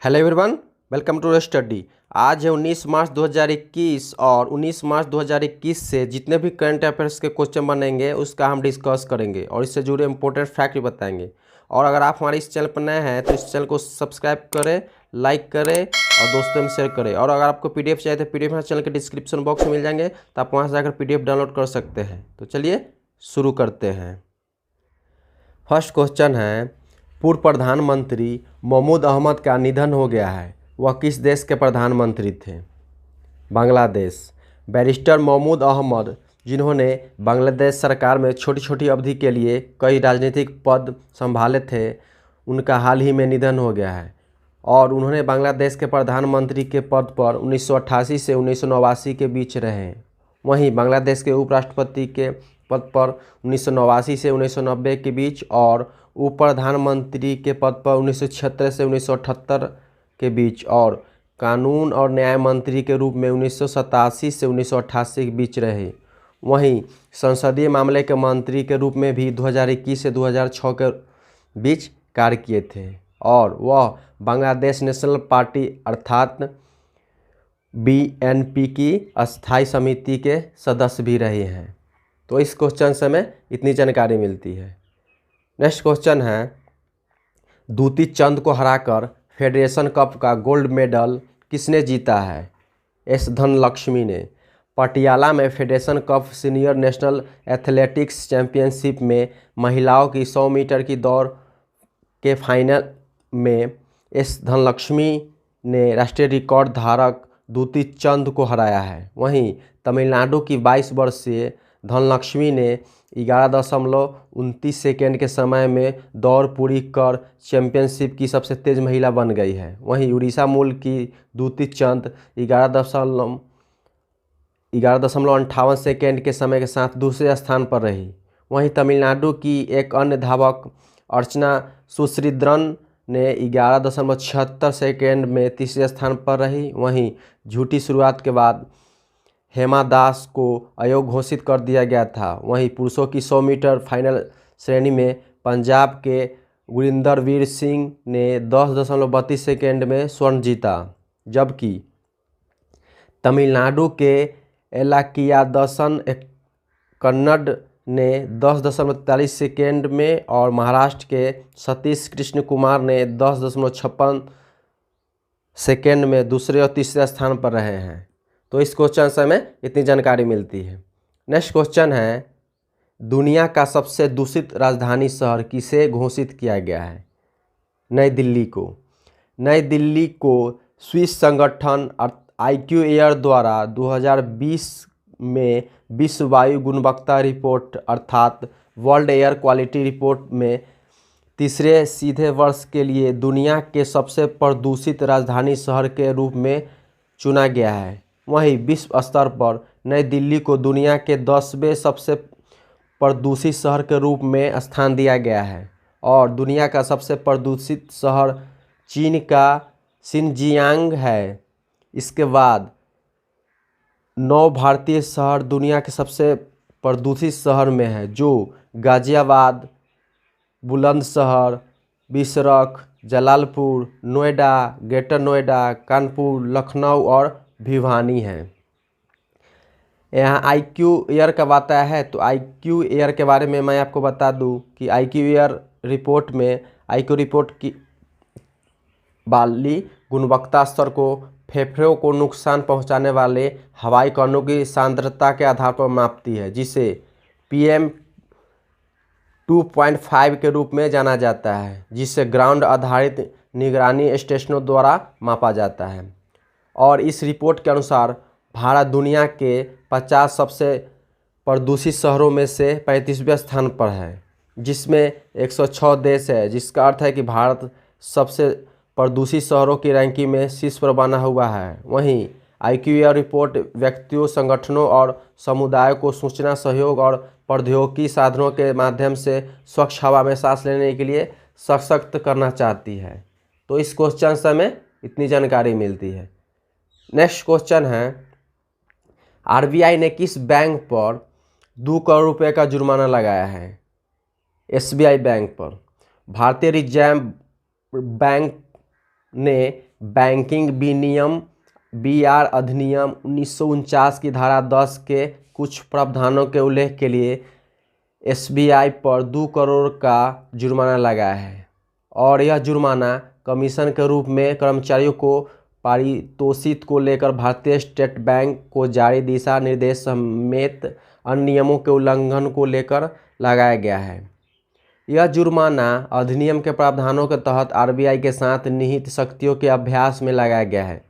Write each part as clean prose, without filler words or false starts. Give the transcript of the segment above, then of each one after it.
Hello everyone, welcome to study. आज है 19 मार्च 2021 और 19 मार्च 2021 से जितने भी करंट अफेयर्स के क्वेश्चन बनेंगे उसका हम डिस्कस करेंगे और इससे जुड़े इंपॉर्टेंट फैक्ट भी बताएंगे। और अगर आप हमारे इस चैनल पर नए हैं तो इस चैनल को सब्सक्राइब करें, लाइक करें और दोस्तों में शेयर करें। और अगर आपको पीडीएफ चाहिए तो पीडीएफ हमारे चैनल के डिस्क्रिप्शन बॉक्स में मिल जाएंगे, तो आप वहाँ से जाकर पीडीएफ डाउनलोड कर सकते हैं। तो चलिए शुरू करते हैं। फर्स्ट क्वेश्चन है, पूर्व प्रधानमंत्री महमूद अहमद का निधन हो गया है। वह किस देश के प्रधानमंत्री थे? बांग्लादेश। बैरिस्टर महमूद अहमद, जिन्होंने बांग्लादेश सरकार में छोटी छोटी अवधि के लिए कई राजनीतिक पद संभाले थे, उनका हाल ही में निधन हो गया है और उन्होंने बांग्लादेश के प्रधानमंत्री के पद पर 1988 से 1989 के बीच रहे। वहीं बांग्लादेश के उपराष्ट्रपति के पद पर 1989 से 1990 के बीच और उप प्रधानमंत्री के पद पर 1976 से 1978 के बीच और कानून और न्याय मंत्री के रूप में 1987 से 1988 के बीच रहे। वहीं संसदीय मामले के मंत्री के रूप में भी 2021 से 2006 के बीच कार्य किए थे और वह बांग्लादेश नेशनल पार्टी अर्थात बीएनपी की अस्थायी समिति के सदस्य भी रहे हैं। तो इस क्वेश्चन से हमें इतनी जानकारी मिलती है। नेक्स्ट क्वेश्चन है, दूती चंद को हराकर फेडरेशन कप का गोल्ड मेडल किसने जीता है? एस धनलक्ष्मी ने। पटियाला में federation cup senior national athletics championship में महिलाओं की 100 मीटर की दौड़ के फाइनल में एस धनलक्ष्मी ने राष्ट्रीय रिकॉर्ड धारक दूती चंद को हराया है। वहीं तमिलनाडु की 22 वर्षीय धनलक्ष्मी ने 11.29 सेकेंड के समय में दौड़ पूरी कर चैंपियनशिप की सबसे तेज़ महिला बन गई है। वहीं उड़ीसा मूल की दूती चंद 11.58 सेकेंड के समय के साथ दूसरे स्थान पर रही। वहीं तमिलनाडु की एक अन्य धावक अर्चना सुश्रीधरन ने 11.76 सेकेंड में तीसरे स्थान पर रही। वहीं झूठी शुरुआत के बाद हेमा दास को अयोग्य घोषित कर दिया गया था। वहीं पुरुषों की 100 मीटर फाइनल श्रेणी में पंजाब के गुरिंदरवीर सिंह ने 10.32 सेकेंड में स्वर्ण जीता, जबकि तमिलनाडु के एलाकियादसन कन्नड़ ने 10.43 सेकेंड में और महाराष्ट्र के सतीश कृष्ण कुमार ने 10.56 सेकेंड में दूसरे और तीसरे स्थान पर रहे हैं। तो इस क्वेश्चन से हमें इतनी जानकारी मिलती है। नेक्स्ट क्वेश्चन है, दुनिया का सबसे दूषित राजधानी शहर किसे घोषित किया गया है? नई दिल्ली को। नई दिल्ली को स्विस संगठन IQ एयर द्वारा 2020 में विश्व वायु गुणवत्ता रिपोर्ट अर्थात वर्ल्ड एयर क्वालिटी रिपोर्ट में तीसरे सीधे वर्ष के लिए दुनिया के सबसे प्रदूषित राजधानी शहर के रूप में चुना गया है। वहीं विश्व स्तर पर नई दिल्ली को दुनिया के 10वें सबसे प्रदूषित शहर के रूप में स्थान दिया गया है और दुनिया का सबसे प्रदूषित शहर चीन का शिनजियांग है। इसके बाद 9 भारतीय शहर दुनिया के सबसे प्रदूषित शहर में है, जो गाजियाबाद, बुलंदशहर, बिशरख, जलालपुर, नोएडा, ग्रेटर नोएडा, कानपुर, लखनऊ और भिवानी है। यहाँ IQ एयर का आता है, तो IQ एयर के बारे में मैं आपको बता दूं कि IQ एयर रिपोर्ट में IQ रिपोर्ट की वाली गुणवत्ता स्तर को फेफड़ों को नुकसान पहुंचाने वाले हवाई कणों की सांद्रता के आधार पर मापती है, जिसे PM 2.5 के रूप में जाना जाता है, जिसे ग्राउंड आधारित निगरानी स्टेशनों द्वारा मापा जाता है। और इस रिपोर्ट के अनुसार भारत दुनिया के 50 सबसे प्रदूषित शहरों में से 35वें स्थान पर है, जिसमें 106 देश है, जिसका अर्थ है कि भारत सबसे प्रदूषित शहरों की रैंकिंग में शीर्ष पर बना हुआ है। वहीं IQ एयर रिपोर्ट व्यक्तियों, संगठनों और समुदायों को सूचना, सहयोग और प्रौद्योगिकी साधनों के माध्यम से स्वच्छ हवा में सांस लेने के लिए सशक्त करना चाहती है। तो इस क्वेश्चन से हमें इतनी जानकारी मिलती है। नेक्स्ट क्वेश्चन है, RBI ने किस बैंक पर 2 करोड़ रुपए का जुर्माना लगाया है? SBI बैंक पर। भारतीय रिजर्व बैंक ने बैंकिंग विनियम BR अधिनियम 1949 की धारा 10 के कुछ प्रावधानों के उल्लेख के लिए SBI पर 2 करोड़ का जुर्माना लगाया है और यह जुर्माना कमीशन के रूप में कर्मचारियों को पारितोषिक को लेकर भारतीय स्टेट बैंक को जारी दिशा निर्देश समेत अन्य नियमों के उल्लंघन को लेकर लगाया गया है। यह जुर्माना अधिनियम के प्रावधानों के तहत RBI के साथ निहित शक्तियों के अभ्यास में लगाया गया है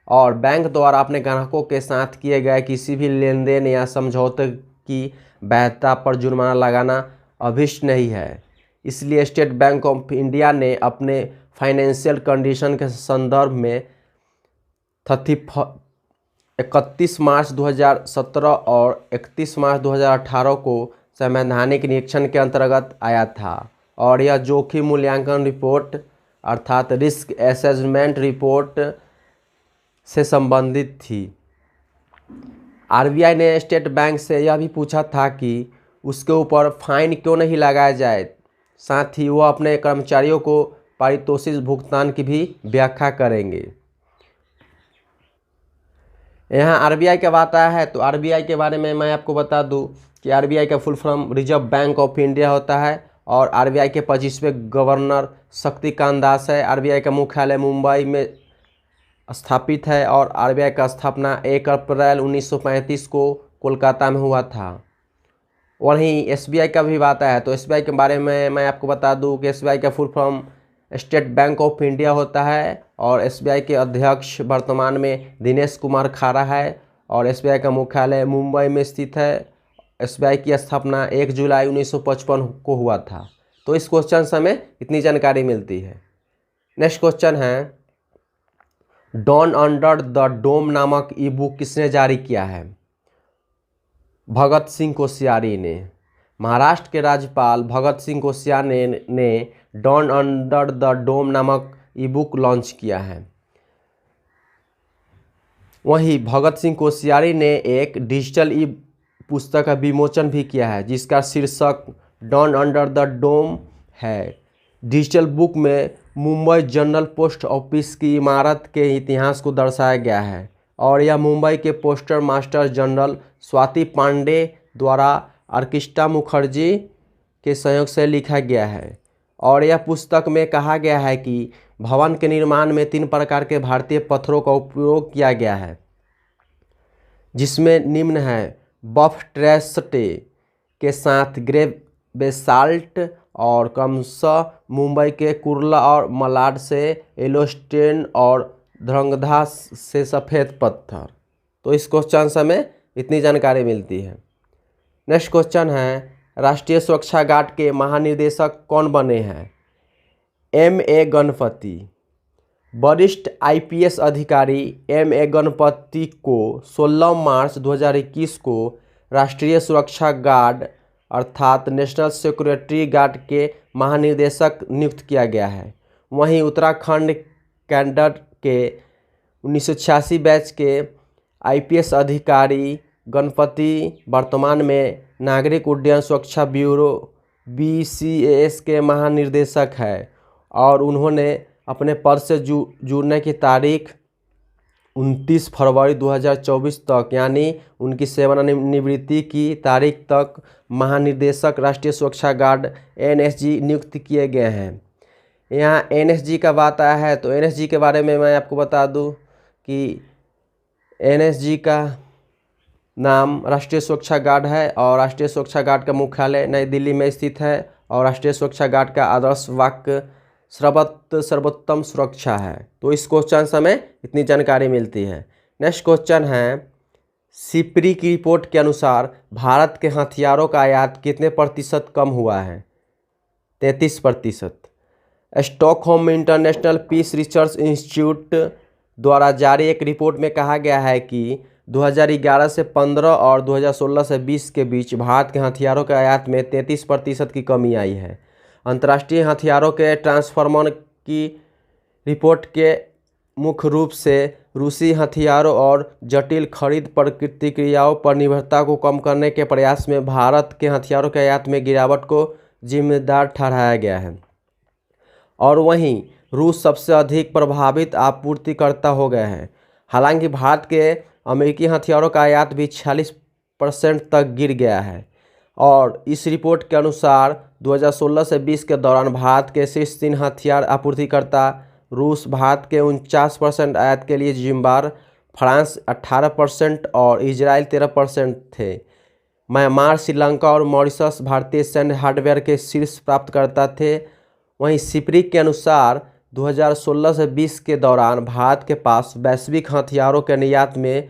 और बैंक द्वारा अपने ग्राहकों के साथ किए गए किसी भी लेन देन या समझौते की वैधता पर जुर्माना लगाना अभिष्ट नहीं है। इसलिए स्टेट बैंक ऑफ इंडिया ने अपने फाइनेंशियल कंडीशन के संदर्भ में 31 मार्च 2017 और 31 मार्च 2018 को संवैधानिक निरीक्षण के अंतर्गत आया था और यह जोखिम मूल्यांकन रिपोर्ट अर्थात रिस्क असेसमेंट रिपोर्ट से संबंधित थी। RBI ने स्टेट बैंक से यह भी पूछा था कि उसके ऊपर फाइन क्यों नहीं लगाया जाए, साथ ही वह अपने कर्मचारियों को पारितोषिक भुगतान की भी व्याख्या करेंगे। यहाँ RBI का बात आया है तो RBI के बारे में मैं आपको बता दूं कि RBI का full form reserve bank of India होता है और RBI के 25वें गवर्नर शक्तिकांत दास है। RBI का मुख्यालय मुंबई में स्थापित है और RBI का स्थापना 1 अप्रैल 1935 को कोलकाता में हुआ था। वहीं SBI का भी बात आया तो SBI के बारे में मैं आपको बता दूं कि SBI का full form state bank of India होता है और SBI के अध्यक्ष वर्तमान में दिनेश कुमार खारा है और SBI का मुख्यालय मुंबई में स्थित है। SBI की स्थापना 1 जुलाई 1955 को हुआ था। तो इस क्वेश्चन से हमें इतनी जानकारी मिलती है। नेक्स्ट क्वेश्चन है, डॉन अंडर द डोम नामक ई बुक किसने जारी किया है? भगत सिंह कोश्यारी ने। महाराष्ट्र के राज्यपाल भगत सिंह कोश्यारी ने डॉन अंडर द डोम नामक ई बुक लॉन्च किया है। वहीं भगत सिंह कोश्यारी ने एक डिजिटल ई पुस्तक का विमोचन भी किया है जिसका शीर्षक डॉन अंडर द डोम है। डिजिटल बुक में मुंबई जनरल पोस्ट ऑफिस की इमारत के इतिहास को दर्शाया गया है और यह मुंबई के poster master general Swati Pandey द्वारा अर्केस्ट्रा मुखर्जी के सहयोग से लिखा गया है और यह पुस्तक में कहा गया है कि भवन के निर्माण में 3 प्रकार के भारतीय पत्थरों का उपयोग किया गया है जिसमें निम्न है बफ ट्रेस्टे के साथ ग्रे बेसाल्ट और क्रमशः मुंबई के कुर्ला और मलाड से येलोस्टोन और धरंगधा से सफ़ेद पत्थर। तो इस क्वेश्चन से हमें इतनी जानकारी मिलती है। नेक्स्ट क्वेश्चन है, राष्ट्रीय सुरक्षा गार्ड के महानिदेशक कौन बने हैं? M.A. गणपति। वरिष्ठ IPS अधिकारी M.A. गणपति को 16 मार्च 2021 को राष्ट्रीय सुरक्षा गार्ड अर्थात नेशनल सिक्योरिटी गार्ड के महानिदेशक नियुक्त किया गया है। वहीं उत्तराखंड कैडर के 1986 बैच के IPS अधिकारी गणपति वर्तमान में नागरिक उड्डयन सुरक्षा ब्यूरो BCAS के महानिर्देशक है और उन्होंने अपने पद से जुड़ने की तारीख 29 फरवरी 2024 तक यानी उनकी सेवानिवृत्ति की तारीख तक महानिदेशक राष्ट्रीय सुरक्षा गार्ड NSG नियुक्त किए गए हैं। यहाँ NSG का बात आया है तो NSG के बारे में मैं आपको बता दूं कि NSG का नाम राष्ट्रीय सुरक्षा गार्ड है और राष्ट्रीय सुरक्षा गार्ड का मुख्यालय नई दिल्ली में स्थित है और राष्ट्रीय सुरक्षा गार्ड का आदर्श वाक्य सर्वोत्तम सुरक्षा है। तो इस क्वेश्चन से हमें इतनी जानकारी मिलती है। नेक्स्ट क्वेश्चन है, सिप्री की रिपोर्ट के अनुसार भारत के हथियारों का आयात कितने प्रतिशत कम हुआ है? 33%। Stockholm International Peace Research Institute द्वारा जारी एक रिपोर्ट में कहा गया है कि 2011 से 15 और 2016 से 20 के बीच भारत के हथियारों के आयात में 33% की कमी आई है। अंतर्राष्ट्रीय हथियारों के ट्रांसफॉर्मर की रिपोर्ट के मुख्य रूप से रूसी हथियारों और जटिल खरीद प्रतिक्रियाओं पर निर्भरता को कम करने के प्रयास में भारत के हथियारों के आयात में गिरावट को जिम्मेदार ठहराया गया है। और वहीं रूस सबसे अधिक प्रभावित आपूर्तिकर्ता हो गए हैं। हालांकि भारत के अमेरिकी हथियारों का आयात भी 46% तक गिर गया है। और इस रिपोर्ट के अनुसार 2016 से 20 के दौरान भारत के शीर्ष 3 हथियार आपूर्तिकर्ता रूस भारत के 49% आयात के लिए, जिम्बार फ्रांस 18% और इजराइल 13% थे। म्यांमार, श्रीलंका और मॉरिशस भारतीय सैन्य हार्डवेयर के शीर्ष प्राप्तकर्ता थे। वहीं सिप्री के अनुसार 2016 से 20 के दौरान भारत के पास वैश्विक हथियारों के निर्यात में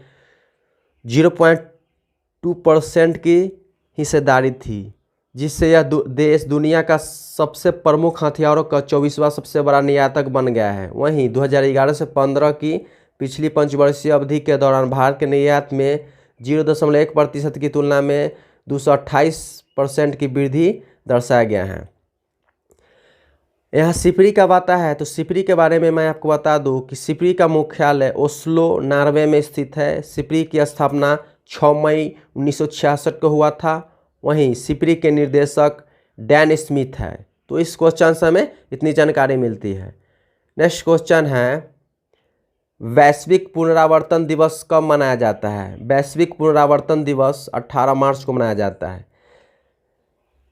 0.2% की हिस्सेदारी थी, जिससे यह देश दुनिया का सबसे प्रमुख हथियारों का 24वां सबसे बड़ा निर्यातक बन गया है। वहीं 2011 से 15 की पिछली पंचवर्षीय अवधि के दौरान भारत के निर्यात में 0.1% की तुलना में 228% की वृद्धि दर्शाया गया है। यहाँ सिप्री का बाता है, तो सिप्री के बारे में मैं आपको बता दूं कि सिप्री का मुख्यालय ओस्लो, नॉर्वे में स्थित है। सिप्री की स्थापना 6 मई 1966 को हुआ था। वहीं सिप्री के निर्देशक डैन स्मिथ है। तो इस क्वेश्चन से हमें इतनी जानकारी मिलती है। नेक्स्ट क्वेश्चन है, वैश्विक पुनरावर्तन दिवस कब मनाया जाता है? वैश्विक पुनरावर्तन दिवस 18 मार्च को मनाया जाता है।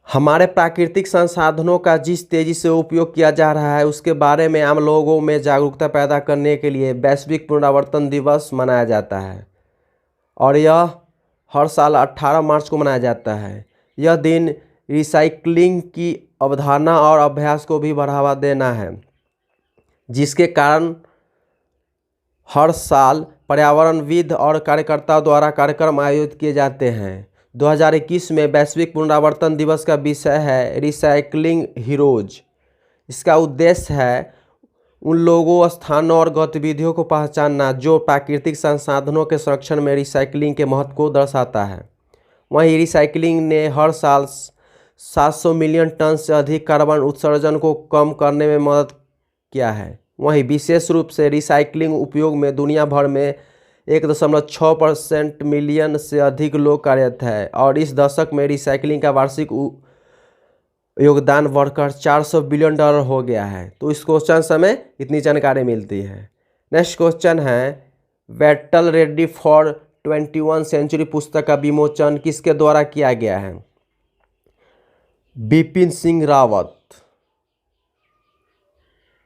हमारे प्राकृतिक संसाधनों का जिस तेज़ी से उपयोग किया जा रहा है उसके बारे में आम लोगों में जागरूकता पैदा करने के लिए वैश्विक पुनरावर्तन दिवस मनाया जाता है और यह हर साल 18 मार्च को मनाया जाता है। यह दिन रिसाइक्लिंग की अवधारणा और अभ्यास को भी बढ़ावा देना है, जिसके कारण हर साल पर्यावरणविद और कार्यकर्ताओं द्वारा कार्यक्रम आयोजित किए जाते हैं। 2021 में वैश्विक पुनरावर्तन दिवस का विषय है रिसाइक्लिंग हीरोज। इसका उद्देश्य है उन लोगों, स्थानों और गतिविधियों को पहचानना जो प्राकृतिक संसाधनों के संरक्षण में रिसाइक्लिंग के महत्व को दर्शाता है। वहीं रिसाइक्लिंग ने हर साल 700 मिलियन टन से अधिक कार्बन उत्सर्जन को कम करने में मदद किया है। वहीं विशेष रूप से रिसाइक्लिंग उपयोग में दुनिया भर में 1.6% मिलियन से अधिक लोग कार्यरत हैं और इस दशक में रिसाइक्लिंग का वार्षिक योगदान बढ़कर $400 बिलियन हो गया है। तो इस क्वेश्चन से हमें इतनी जानकारी मिलती है। नेक्स्ट क्वेश्चन है, बैटल रेडी फॉर 21 सेंचुरी पुस्तक का विमोचन किसके द्वारा किया गया है? बिपिन सिंह रावत,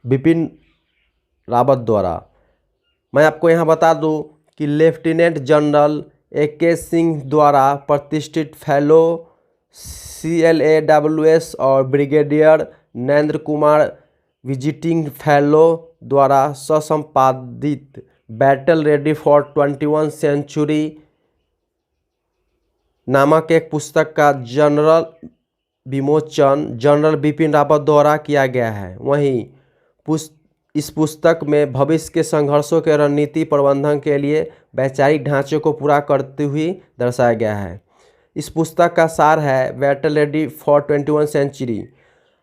बिपिन रावत द्वारा। मैं आपको यहाँ बता दूँ कि लेफ्टिनेंट जनरल AK सिंह द्वारा प्रतिष्ठित फेलो CLAWS और brigadier Narendra Kumar visiting fellow द्वारा संपादित बैटल रेडी फॉर 21 सेंचुरी नामक एक पुस्तक का जनरल विमोचन जनरल बिपिन रावत द्वारा किया गया है। वहीं इस पुस्तक में भविष्य के संघर्षों के रणनीति प्रबंधन के लिए वैचारिक ढांचे को पूरा करते हुए दर्शाया गया है। इस पुस्तक का सार है बैटल रेडी फॉर 21 सेंचुरी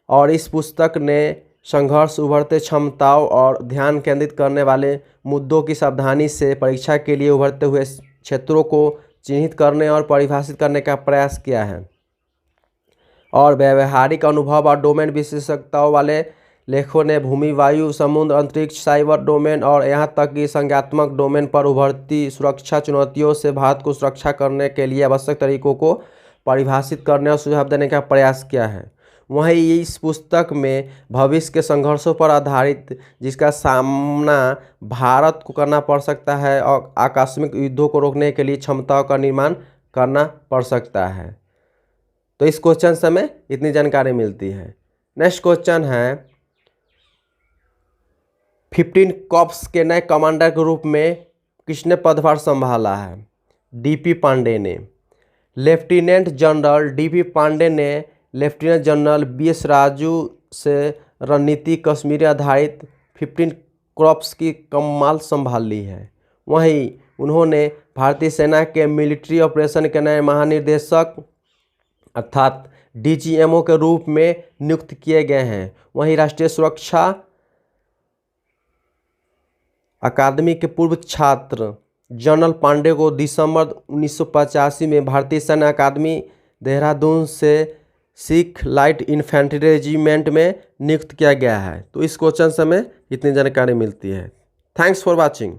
और इस पुस्तक ने संघर्ष, उभरते क्षमताओं और ध्यान केंद्रित करने वाले मुद्दों की सावधानी से परीक्षा के लिए उभरते हुए क्षेत्रों को चिन्हित करने और परिभाषित करने का प्रयास किया है और व्यवहारिक अनुभव और डोमेन विशेषज्ञताओं वाले लेखकों ने भूमि, वायु, समुद्र, अंतरिक्ष, साइबर डोमेन और यहाँ तक कि संज्ञात्मक डोमेन पर उभरती सुरक्षा चुनौतियों से भारत को सुरक्षा करने के लिए आवश्यक तरीकों को परिभाषित करने और सुझाव देने का प्रयास किया है। वहीं इस पुस्तक में भविष्य के संघर्षों पर आधारित जिसका सामना भारत को करना पड़ सकता है और आकस्मिक युद्धों को रोकने के लिए क्षमताओं का निर्माण करना पड़ सकता है। तो इस क्वेश्चन से हमें इतनी जानकारी मिलती है। नेक्स्ट क्वेश्चन है, 15 कॉर्प्स के नए कमांडर के रूप में किसने पदभार संभाला है? DP पांडे ने। लेफ्टिनेंट जनरल DP पांडे ने लेफ्टिनेंट जनरल BS राजू से रणनीति कश्मीरी आधारित 15 कॉर्प्स की कमान संभाल ली है। वहीं उन्होंने भारतीय सेना के मिलिट्री ऑपरेशन के नए महानिदेशक अर्थात DGMO के रूप में नियुक्त किए गए हैं। वहीं राष्ट्रीय सुरक्षा अकादमी के पूर्व छात्र जनरल पांडे को दिसंबर 1985 में भारतीय सैन्य अकादमी देहरादून से सिख लाइट इन्फेंट्री रेजिमेंट में नियुक्त किया गया है। तो इस क्वेश्चन से हमें इतनी जानकारी मिलती है। Thanks for watching.